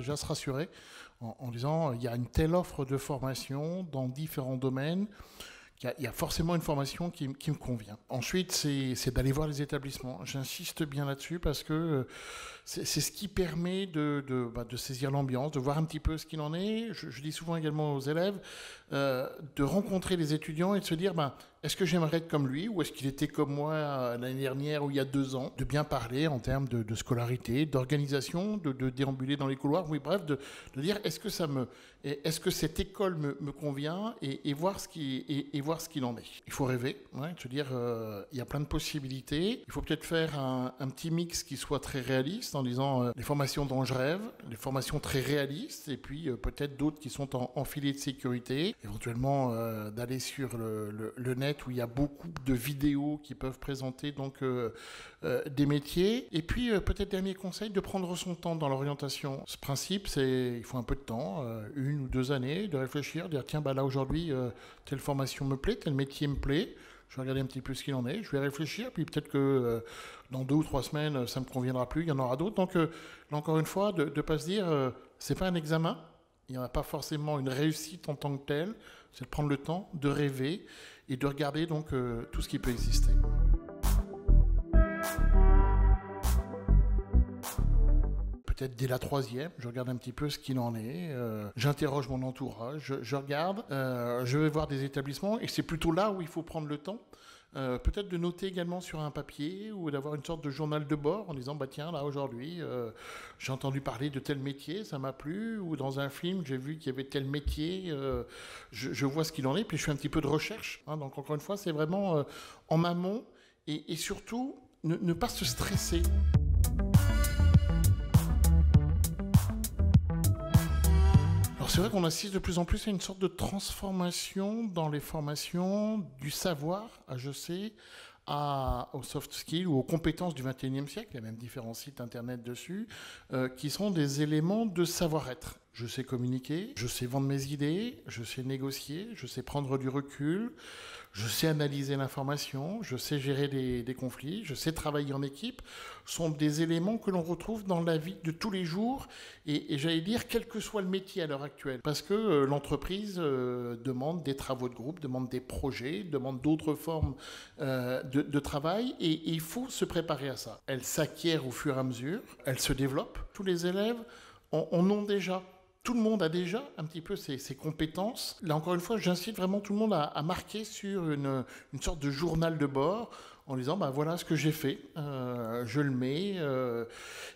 déjà se rassurer en disant il y a une telle offre de formation dans différents domaines. Il y a forcément une formation qui me convient. Ensuite, c'est d'aller voir les établissements. J'insiste bien là-dessus parce que c'est ce qui permet de saisir l'ambiance, de voir un petit peu ce qu'il en est. Je dis souvent également aux élèves de rencontrer les étudiants et de se dire est-ce que j'aimerais être comme lui ou est-ce qu'il était comme moi l'année dernière ou il y a 2 ans. De bien parler en termes de scolarité, d'organisation, de déambuler dans les couloirs. Oui, bref, de dire est-ce que cette école me convient et voir ce qu'il en est. Il faut rêver, se dire il y a plein de possibilités. Il faut peut-être faire un petit mix qui soit très réaliste en disant les formations dont je rêve, les formations très réalistes et puis peut-être d'autres qui sont en filet de sécurité. Éventuellement d'aller sur le net où il y a beaucoup de vidéos qui peuvent présenter donc des métiers. Et puis peut-être dernier conseil, de prendre son temps dans l'orientation. Ce principe, il faut un peu de temps, 1 ou 2 années, de réfléchir, de dire tiens là aujourd'hui telle formation me plaît, tel métier me plaît. Je vais regarder un petit peu ce qu'il en est, je vais réfléchir, puis peut-être que dans 2 ou 3 semaines, ça ne me conviendra plus, il y en aura d'autres. Donc, là, encore une fois, de ne pas se dire, c'est pas un examen, il n'y en a pas forcément une réussite en tant que telle, c'est de prendre le temps, de rêver et de regarder donc tout ce qui peut exister. Peut-être dès la 3e, je regarde un petit peu ce qu'il en est, j'interroge mon entourage, je regarde, je vais voir des établissements et c'est plutôt là où il faut prendre le temps. Peut-être de noter également sur un papier ou d'avoir une sorte de journal de bord en disant tiens là aujourd'hui j'ai entendu parler de tel métier, ça m'a plu, ou dans un film j'ai vu qu'il y avait tel métier, je vois ce qu'il en est, puis je fais un petit peu de recherche. Donc encore une fois c'est vraiment en amont et surtout ne pas se stresser. Alors c'est vrai qu'on assiste de plus en plus à une sorte de transformation dans les formations du savoir à HEC aux soft skills ou aux compétences du 21e siècle, il y a même différents sites internet dessus, qui sont des éléments de savoir-être. Je sais communiquer, je sais vendre mes idées, je sais négocier, je sais prendre du recul, je sais analyser l'information, je sais gérer des conflits, je sais travailler en équipe. Ce sont des éléments que l'on retrouve dans la vie de tous les jours et j'allais dire quel que soit le métier à l'heure actuelle. Parce que l'entreprise demande des travaux de groupe, demande des projets, demande d'autres formes de travail et il faut se préparer à ça. Elle s'acquiert au fur et à mesure, elle se développe. Tous les élèves en ont déjà. Tout le monde a déjà un petit peu ses compétences. Là, encore une fois, j'incite vraiment tout le monde à marquer sur une sorte de journal de bord en disant voilà ce que j'ai fait, je le mets,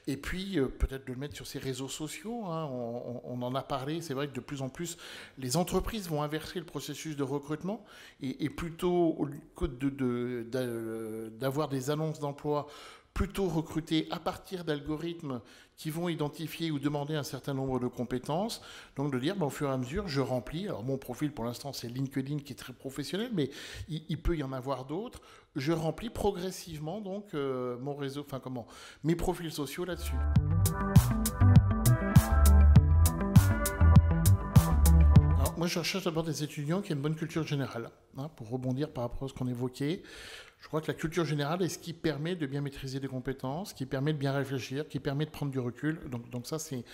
et puis peut-être de le mettre sur ses réseaux sociaux. On en a parlé, c'est vrai que de plus en plus, les entreprises vont inverser le processus de recrutement et plutôt que d'avoir des annonces d'emploi, plutôt recruter à partir d'algorithmes qui vont identifier ou demander un certain nombre de compétences. Donc de dire, au fur et à mesure, je remplis. Alors mon profil pour l'instant c'est LinkedIn qui est très professionnel, mais il peut y en avoir d'autres. Je remplis progressivement donc mon réseau, mes profils sociaux là-dessus. Moi, je recherche d'abord des étudiants qui aient une bonne culture générale. Pour rebondir par rapport à ce qu'on évoquait, je crois que la culture générale est ce qui permet de bien maîtriser des compétences, qui permet de bien réfléchir, qui permet de prendre du recul. Donc ça, c'est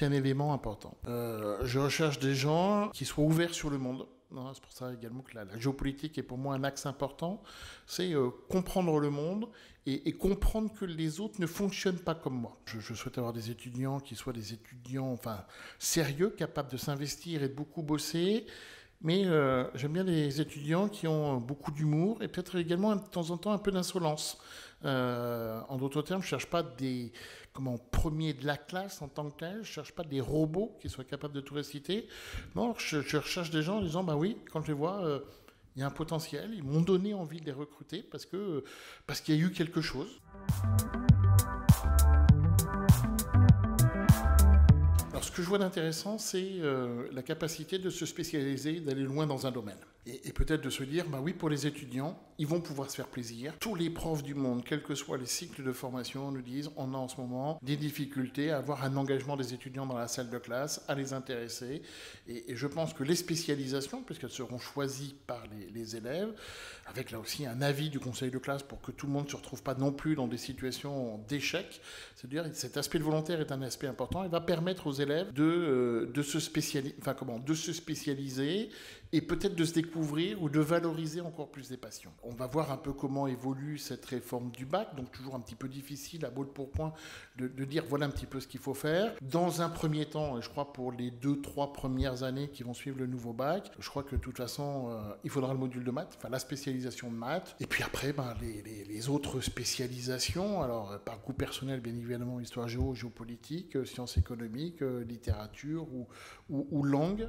un élément important. Je recherche des gens qui soient ouverts sur le monde. C'est pour ça également que la géopolitique est pour moi un axe important. C'est comprendre le monde et comprendre que les autres ne fonctionnent pas comme moi. Je souhaite avoir des étudiants qui soient des étudiants sérieux, capables de s'investir et de beaucoup bosser. Mais j'aime bien les étudiants qui ont beaucoup d'humour et peut-être également de temps en temps un peu d'insolence. En d'autres termes, je ne cherche pas des premiers de la classe en tant que tel, je ne cherche pas des robots qui soient capables de tout réciter. Non, je recherche des gens en disant, oui, quand je les vois, il y a un potentiel, ils m'ont donné envie de les recruter parce qu'il y a eu quelque chose. Alors, ce que je vois d'intéressant, c'est la capacité de se spécialiser, d'aller loin dans un domaine. Et peut-être de se dire, bah oui, pour les étudiants, ils vont pouvoir se faire plaisir. Tous les profs du monde, quels que soient les cycles de formation, nous disent, on a en ce moment des difficultés à avoir un engagement des étudiants dans la salle de classe, à les intéresser. Et je pense que les spécialisations, puisqu'elles seront choisies par les élèves, avec là aussi un avis du conseil de classe pour que tout le monde ne se retrouve pas non plus dans des situations d'échec, c'est-à-dire cet aspect de volontaire est un aspect important et va permettre aux élèves de se spécialiser et peut-être de se découvrir ou de valoriser encore plus des passions. On va voir un peu comment évolue cette réforme du bac, donc toujours un petit peu difficile à bout de pourpoint de dire voilà un petit peu ce qu'il faut faire. Dans un premier temps, je crois pour les 2-3 premières années qui vont suivre le nouveau bac, je crois que de toute façon, il faudra le module de maths, enfin la spécialisation de maths, et puis après, les autres spécialisations, alors par goût personnel, bien évidemment, histoire géo, géopolitique, sciences économiques, littérature ou langue.